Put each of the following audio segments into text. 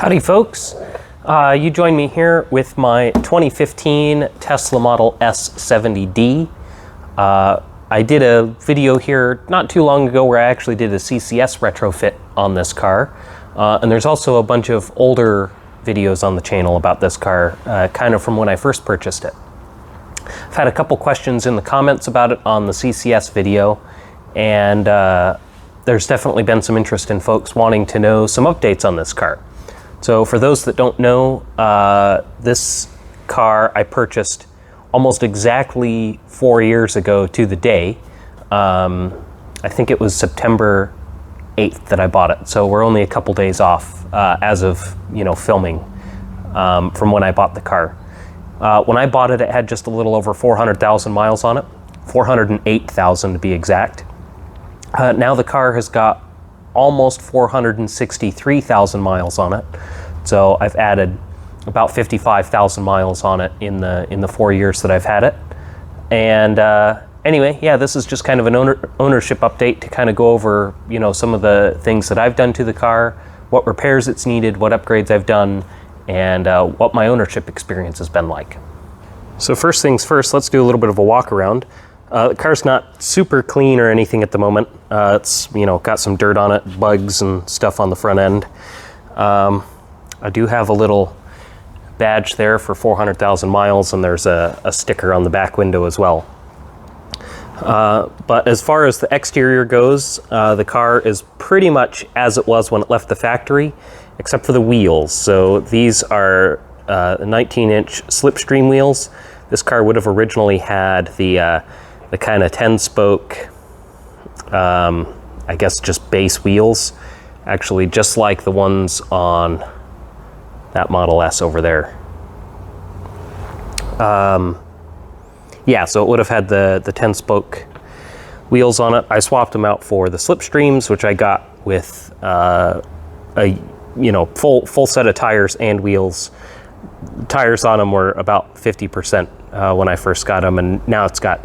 Howdy folks, you join me here with my 2015 Tesla Model S 70D. I did a video here not too long ago where I actually did a CCS retrofit on this car. And there's also a bunch of older videos on the channel about this car, kind of from when I first purchased it. I've had a couple questions in the comments about it on the CCS video, and there's definitely been some interest in folks wanting to know some updates on this car. So for those that don't know, this car I purchased almost exactly 4 years ago to the day. I think it was September 8th that I bought it. So we're only a couple days off as of, filming from when I bought the car. When I bought it, it had just a little over 400,000 miles on it, 408,000 to be exact. Now the car has got almost 463,000 miles on it. So I've added about 55,000 miles on it in the 4 years that I've had it. And anyway, yeah, this is just kind of an ownership update to kind of go over, some of the things that I've done to the car, what repairs it's needed, what upgrades I've done, and what my ownership experience has been like. So first things first, let's do a little bit of a walk around. The car's not super clean or anything at the moment. It's, got some dirt on it, bugs and stuff on the front end. I do have a little badge there for 400,000 miles, and there's a sticker on the back window as well. But as far as the exterior goes, the car is pretty much as it was when it left the factory, except for the wheels. So these are 19-inch slipstream wheels. This car would have originally had the kind of 10-spoke, I guess just base wheels, actually just like the ones on that Model S over there. Yeah, so it would have had the 10-spoke wheels on it. I swapped them out for the slipstreams, which I got with a full set of tires and wheels. Tires on them were about 50% when I first got them, and now it's got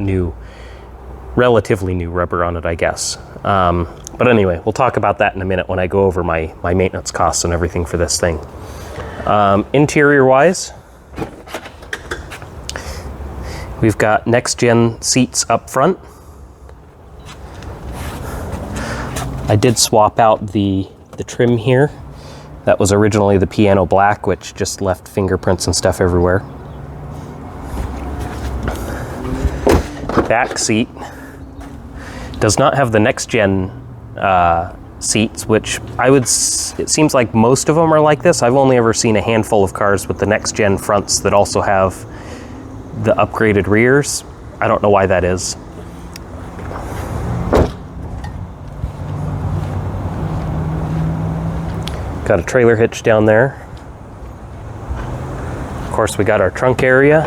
relatively new rubber on it, I guess. But anyway, we'll talk about that in a minute when I go over my maintenance costs and everything for this thing. Interior-wise, we've got next-gen seats up front. I did swap out the trim here. That was originally the piano black, which just left fingerprints and stuff everywhere. Back seat does not have the next-gen seats, which it seems like most of them are like this. I've only ever seen a handful of cars with the next-gen fronts that also have the upgraded rears. I don't know why that is. Got a trailer hitch down there. Of course, we got our trunk area.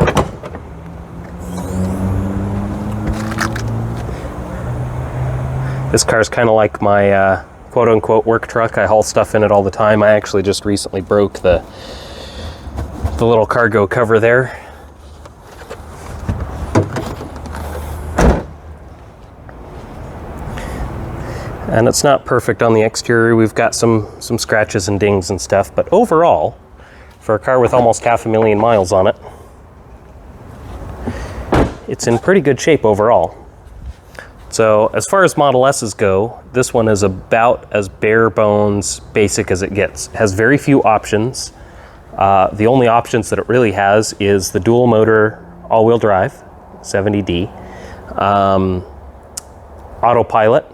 This car's kind of like my quote-unquote work truck. I haul stuff in it all the time. I actually just recently broke the little cargo cover there. And it's not perfect on the exterior. We've got some scratches and dings and stuff, but overall, for a car with almost 500,000 miles on it, it's in pretty good shape overall. So as far as Model S's go, this one is about as bare bones basic as it gets. It has very few options. The only options that it really has is the dual motor all-wheel drive, 70D, autopilot,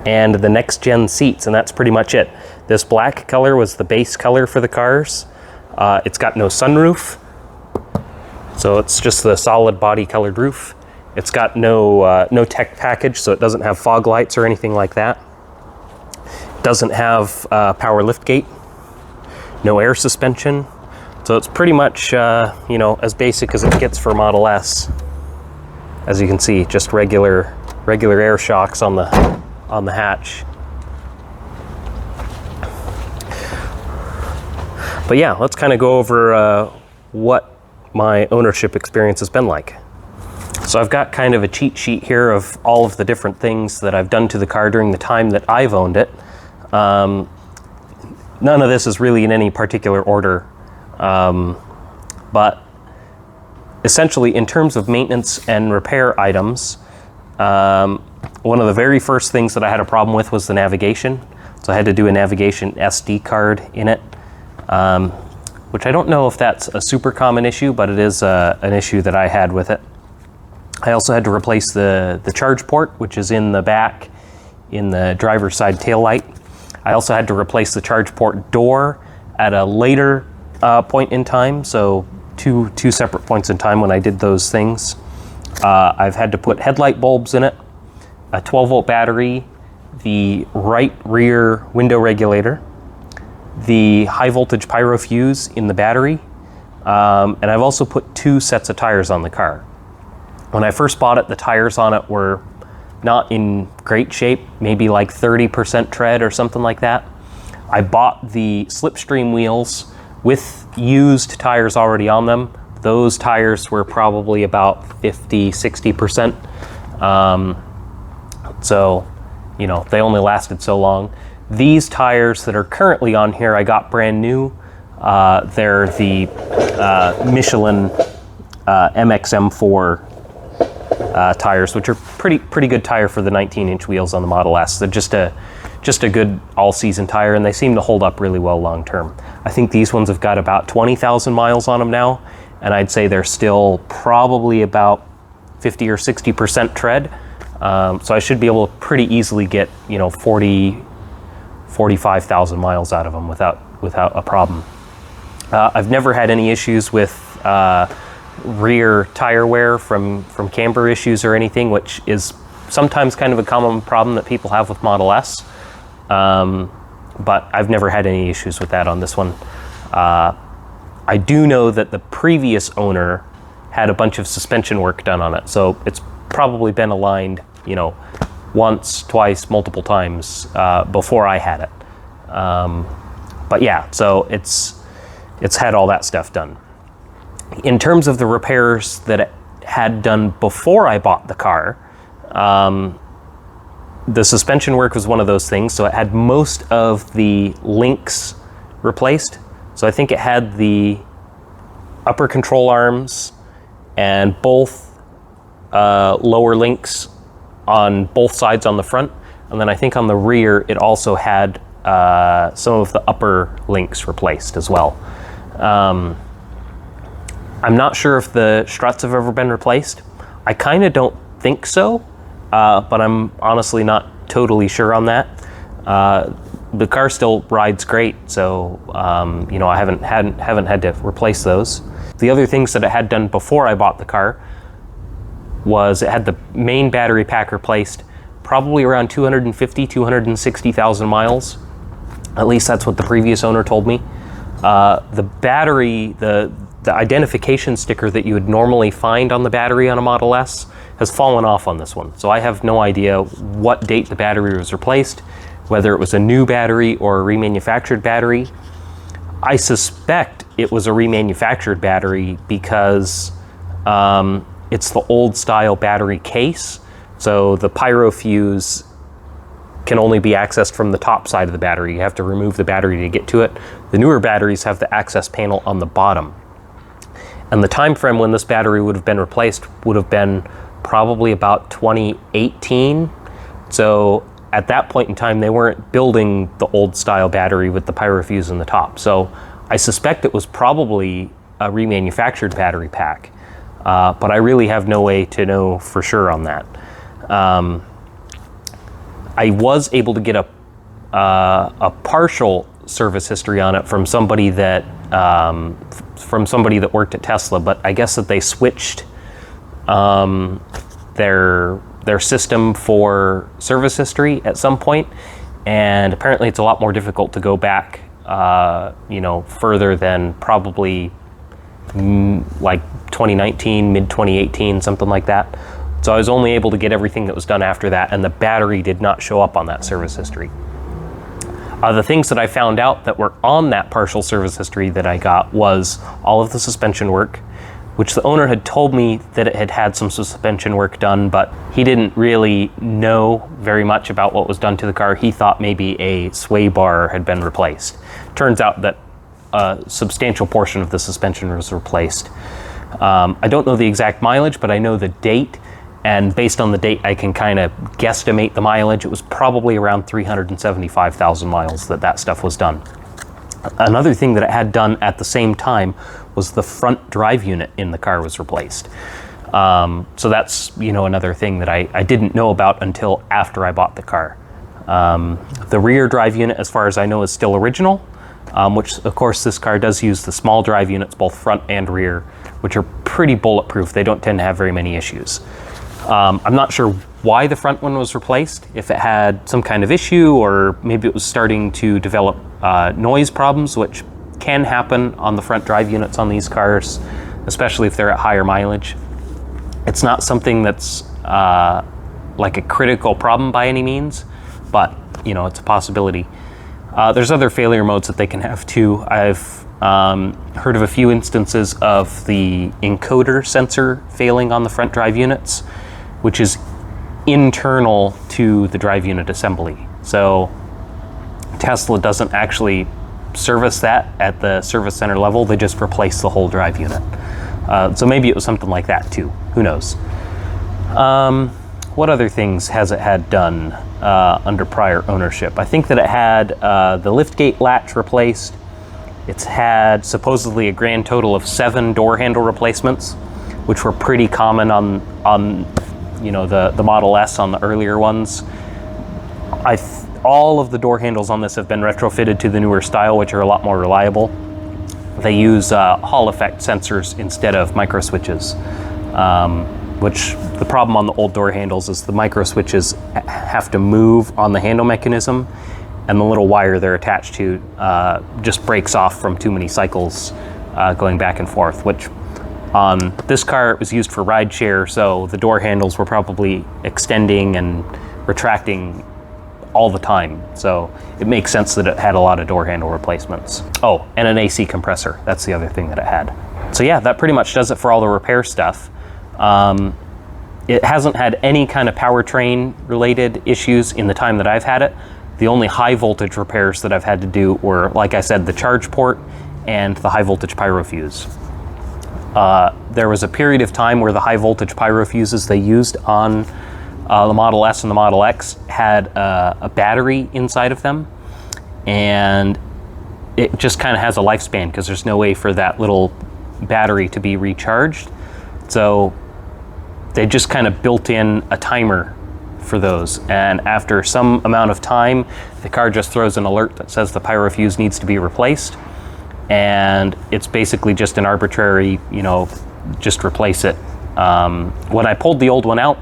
and the next-gen seats, and that's pretty much it. This black color was the base color for the cars. It's got no sunroof, so it's just the solid body colored roof. It's got no tech package, so it doesn't have fog lights or anything like that. It doesn't have power liftgate, no air suspension, so it's pretty much as basic as it gets for Model S. As you can see, just regular air shocks on the hatch. But yeah, let's kind of go over what my ownership experience has been like. So I've got kind of a cheat sheet here of all of the different things that I've done to the car during the time that I've owned it. None of this is really in any particular order, but essentially in terms of maintenance and repair items, one of the very first things that I had a problem with was the navigation. So I had to do a navigation SD card in it, which I don't know if that's a super common issue, but it is an issue that I had with it. I also had to replace the charge port, which is in the back in the driver's side taillight. I also had to replace the charge port door at a later point in time, so two separate points in time when I did those things. I've had to put headlight bulbs in it, a 12-volt battery, the right rear window regulator, the high voltage pyro fuse in the battery, and I've also put 2 sets of tires on the car. When I first bought it, the tires on it were not in great shape, maybe like 30% tread or something like that. I bought the Slipstream wheels with used tires already on them. Those tires were probably about 50-60%. So, you know, they only lasted so long. These tires that are currently on here, I got brand new. They're the Michelin MXM4 tires, which are pretty good tire for the 19-inch wheels on the Model S. They're just a good all-season tire, and they seem to hold up really well long term. I think these ones have got about 20,000 miles on them now, and I'd say they're still probably about 50 or 60% tread. So I should be able to pretty easily get, you know, 45,000 miles out of them without a problem. I've never had any issues with rear tire wear from camber issues or anything, which is sometimes kind of a common problem that people have with Model S. But I've never had any issues with that on this one. I do know that the previous owner had a bunch of suspension work done on it, so it's probably been aligned, you know, once, twice, multiple times before I had it. But yeah, so it's had all that stuff done. In terms of the repairs that it had done before I bought the car, the suspension work was one of those things. So it had most of the links replaced. So I think it had the upper control arms and both lower links on both sides on the front. And then I think on the rear, it also had some of the upper links replaced as well. I'm not sure if the struts have ever been replaced. I kind of don't think so, but I'm honestly not totally sure on that. The car still rides great, so you know, I haven't had to replace those. The other things that it had done before I bought the car was it had the main battery pack replaced, probably around 250-260,000 miles. At least that's what the previous owner told me. The battery, the identification sticker that you would normally find on the battery on a Model S has fallen off on this one. So I have no idea what date the battery was replaced, whether it was a new battery or a remanufactured battery. I suspect it was a remanufactured battery because it's the old style battery case. So the pyro fuse can only be accessed from the top side of the battery. You have to remove the battery to get to it. The newer batteries have the access panel on the bottom. And the time frame when this battery would have been replaced would have been probably about 2018. So at that point in time, they weren't building the old style battery with the pyro fuse in the top. So I suspect it was probably a remanufactured battery pack, but I really have no way to know for sure on that. I was able to get a partial service history on it from somebody that worked at Tesla, but I guess that they switched their system for service history at some point, and apparently it's a lot more difficult to go back, you know, further than probably like 2019, mid 2018, something like that. So I was only able to get everything that was done after that, and the battery did not show up on that service history. The things that I found out that were on that partial service history that I got was all of the suspension work, which the owner had told me that it had had some suspension work done, but he didn't really know very much about what was done to the car. He thought maybe a sway bar had been replaced. Turns out that a substantial portion of the suspension was replaced. I don't know the exact mileage, but I know the date, and based on the date I can kind of guesstimate the mileage. It was probably around 375,000 miles that stuff was done. Another thing that it had done at the same time was the front drive unit in the car was replaced. So that's, another thing that I didn't know about until after I bought the car. The rear drive unit, as far as I know, is still original, which of course this car does use the small drive units, both front and rear, which are pretty bulletproof. They don't tend to have very many issues. I'm not sure why the front one was replaced, if it had some kind of issue, or maybe it was starting to develop noise problems, which can happen on the front drive units on these cars, especially if they're at higher mileage. It's not something that's like a critical problem by any means, but it's a possibility. There's other failure modes that they can have too. I've heard of a few instances of the encoder sensor failing on the front drive units, which is internal to the drive unit assembly. So Tesla doesn't actually service that at the service center level. They just replace the whole drive unit. So maybe it was something like that too. Who knows? What other things has it had done under prior ownership? I think that it had the liftgate latch replaced. It's had supposedly a grand total of 7 door handle replacements, which were pretty common on the Model S on the earlier ones. All of the door handles on this have been retrofitted to the newer style, which are a lot more reliable. They use Hall effect sensors instead of micro switches, which the problem on the old door handles is the micro switches have to move on the handle mechanism, and the little wire they're attached to just breaks off from too many cycles going back and forth, which on this car it was used for ride share, so the door handles were probably extending and retracting all the time. So it makes sense that it had a lot of door handle replacements. Oh, and an AC compressor. That's the other thing that it had. So yeah, that pretty much does it for all the repair stuff. It hasn't had any kind of powertrain related issues in the time that I've had it. The only high voltage repairs that I've had to do were, like I said, the charge port and the high voltage pyro fuse. There was a period of time where the high voltage pyro fuses they used on the Model S and the Model X had a battery inside of them, and it just kind of has a lifespan because there's no way for that little battery to be recharged. So they just kind of built in a timer for those, and after some amount of time the car just throws an alert that says the pyro fuse needs to be replaced, and it's basically just an arbitrary, just replace it. When I pulled the old one out,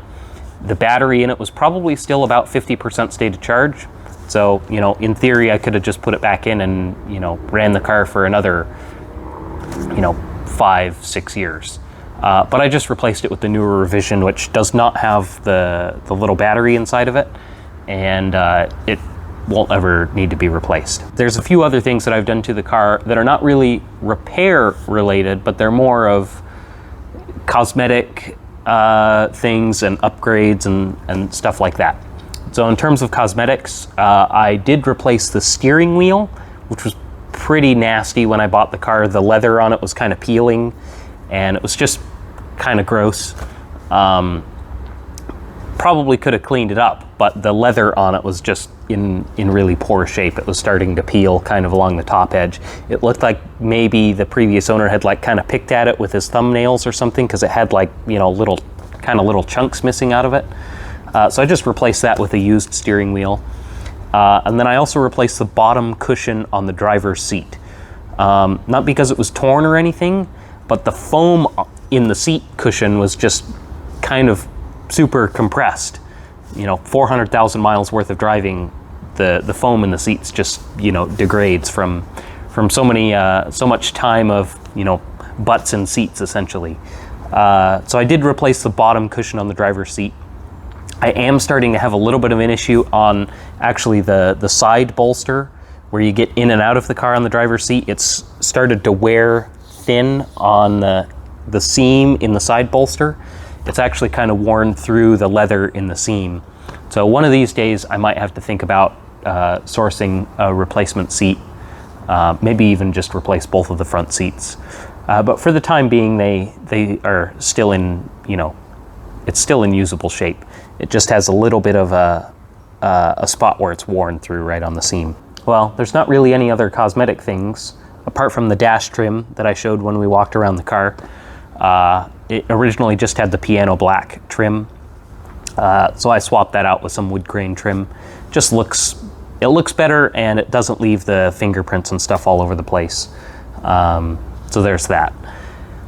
the battery in it was probably still about 50% state of charge. So, in theory, I could have just put it back in and, ran the car for another, 5-6 years. But I just replaced it with the newer revision, which does not have the little battery inside of it, and it won't ever need to be replaced. There's a few other things that I've done to the car that are not really repair related, but they're more of cosmetic things and upgrades and stuff like that. So in terms of cosmetics, I did replace the steering wheel, which was pretty nasty when I bought the car. The leather on it was kind of peeling, and it was just kind of gross. Probably could have cleaned it up, but the leather on it was just in really poor shape. It was starting to peel kind of along the top edge. It looked like maybe the previous owner had kind of picked at it with his thumbnails or something, because it had little chunks missing out of it. So I just replaced that with a used steering wheel. And then I also replaced the bottom cushion on the driver's seat. Not because it was torn or anything, but the foam in the seat cushion was just kind of super compressed. 400,000 miles worth of driving, the foam in the seats just degrades from so much time of butts and seats essentially. So I did replace the bottom cushion on the driver's seat. I am starting to have a little bit of an issue on actually the side bolster where you get in and out of the car on the driver's seat. It's started to wear thin on the seam in the side bolster, it's actually kind of worn through the leather in the seam. So one of these days I might have to think about sourcing a replacement seat, maybe even just replace both of the front seats. But for the time being, they are still in, it's still in usable shape. It just has a little bit of a spot where it's worn through right on the seam. Well, there's not really any other cosmetic things apart from the dash trim that I showed when we walked around the car. It originally just had the piano black trim, so I swapped that out with some wood grain trim. It looks better, and it doesn't leave the fingerprints and stuff all over the place. So there's that.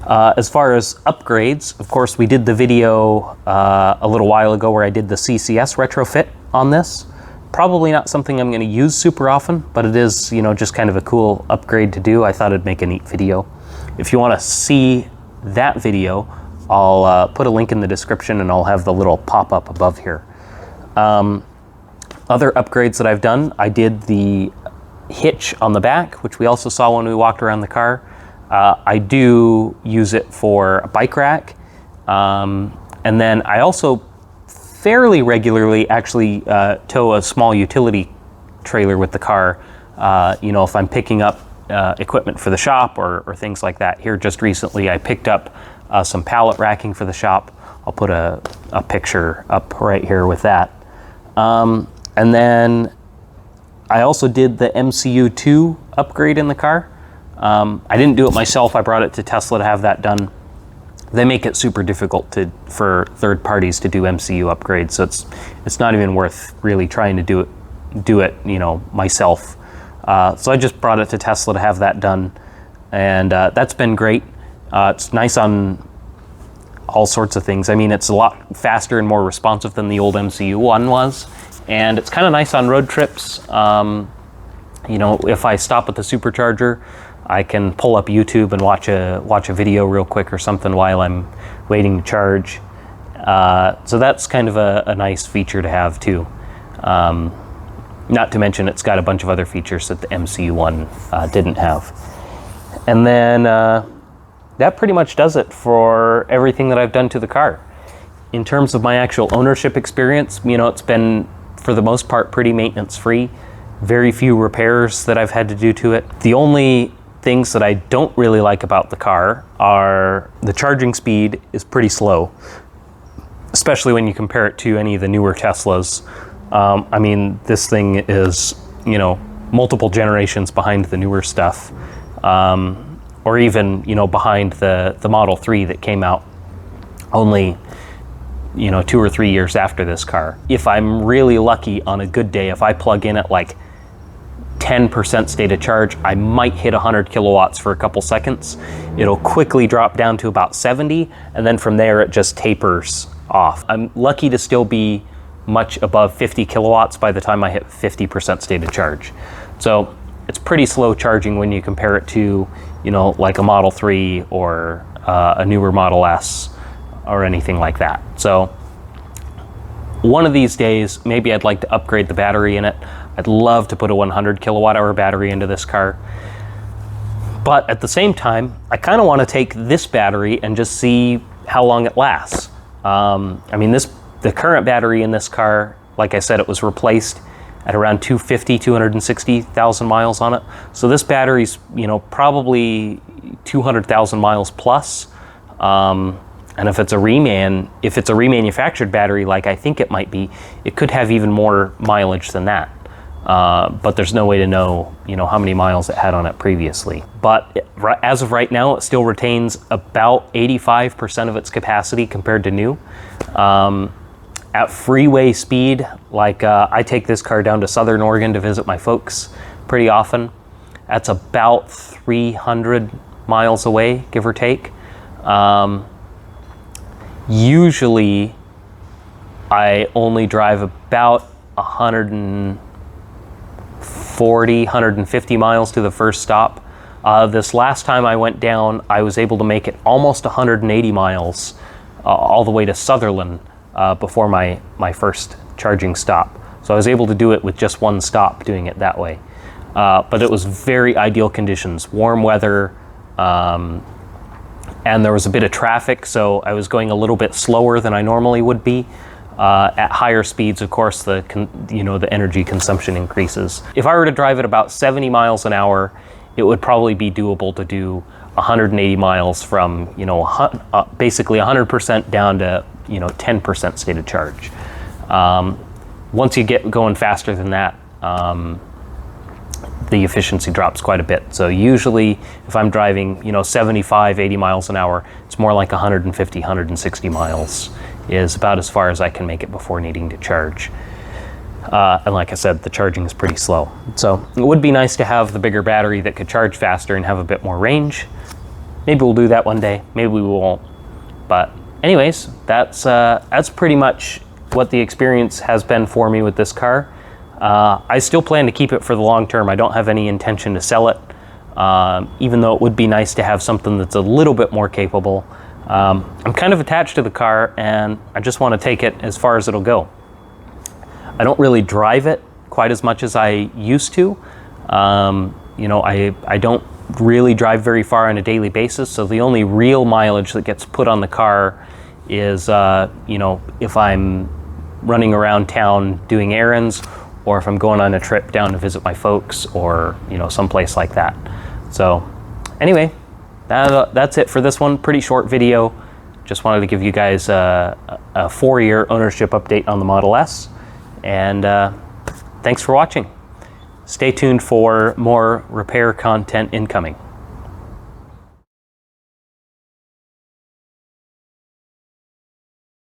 As far as upgrades, of course, we did the video a little while ago where I did the CCS retrofit on this. Probably not something I'm going to use super often, but it is, just kind of a cool upgrade to do. I thought it'd make a neat video. If you want to see that video, I'll put a link in the description, and I'll have the little pop-up above here. Other upgrades that I've done, I did the hitch on the back, which we also saw when we walked around the car. I do use it for a bike rack. And then I also fairly regularly actually tow a small utility trailer with the car. If I'm picking up equipment for the shop or things like that. Here just recently I picked up some pallet racking for the shop. I'll put a picture up right here with that. And then I also did the MCU2 upgrade in the car. I didn't do it myself. I brought it to Tesla to have that done. They make it super difficult for third parties to do MCU upgrades, so it's not even worth really trying to do it myself. So I just brought it to Tesla to have that done, and that's been great. It's nice on all sorts of things. I mean, it's a lot faster and more responsive than the old MCU one was, and it's kind of nice on road trips. If I stop at the supercharger, I can pull up YouTube and watch a video real quick or something while I'm waiting to charge. So that's kind of a nice feature to have too. Not to mention it's got a bunch of other features that the MCU one didn't have. And then that pretty much does it for everything that I've done to the car. In terms of my actual ownership experience, it's been, for the most part, pretty maintenance free. Very few repairs that I've had to do to it. The only things that I don't really like about the car are the charging speed is pretty slow, especially when you compare it to any of the newer Teslas. I mean, this thing is, multiple generations behind the newer stuff, or even, behind the Model 3 that came out only, 2 or 3 years after this car. If I'm really lucky on a good day, if I plug in at like 10% state of charge, I might hit 100 kilowatts for a couple seconds. It'll quickly drop down to about 70, and then from there it just tapers off. I'm lucky to still be much above 50 kilowatts by the time I hit 50% state of charge. So it's pretty slow charging when you compare it to, like a Model 3 or a newer Model S or anything like that. So one of these days, maybe I'd like to upgrade the battery in it. I'd love to put a 100 kilowatt hour battery into this car. But at the same time, I kind of want to take this battery and just see how long it lasts. The current battery in this car, like I said, it was replaced at around 260,000 miles on it. So this battery's, probably 200,000 miles plus. And if it's a remanufactured battery, like I think it might be, it could have even more mileage than that. But there's no way to know, how many miles it had on it previously. But as of right now, it still retains about 85% of its capacity compared to new. At freeway speed, like I take this car down to Southern Oregon to visit my folks pretty often. That's about 300 miles away, give or take. Usually, I only drive about 140, 150 miles to the first stop. This last time I went down, I was able to make it almost 180 miles all the way to Sutherland before my first charging stop. So I was able to do it with just one stop doing it that way. But it was very ideal conditions, warm weather, and there was a bit of traffic, so I was going a little bit slower than I normally would be. At higher speeds, of course, the energy consumption increases. If I were to drive at about 70 miles an hour, it would probably be doable to do 180 miles from basically 100% down to 10% state of charge. Once you get going faster than that, the efficiency drops quite a bit. So usually if I'm driving 75, 80 miles an hour, it's more like 150, 160 miles is about as far as I can make it before needing to charge. And like I said, the charging is pretty slow. So it would be nice to have the bigger battery that could charge faster and have a bit more range. Maybe we'll do that one day, maybe we won't. But anyways, that's pretty much what the experience has been for me with this car. I still plan to keep it for the long term. I don't have any intention to sell it, even though it would be nice to have something that's a little bit more capable. I'm kind of attached to the car, and I just want to take it as far as it'll go. I don't really drive it quite as much as I used to. I don't really drive very far on a daily basis, so the only real mileage that gets put on the car is if I'm running around town doing errands, or if I'm going on a trip down to visit my folks, or someplace like that. So anyway, that's it for this one. Pretty short video. Just wanted to give you guys a 4-year ownership update on the Model S, and thanks for watching. Stay tuned for more repair content incoming.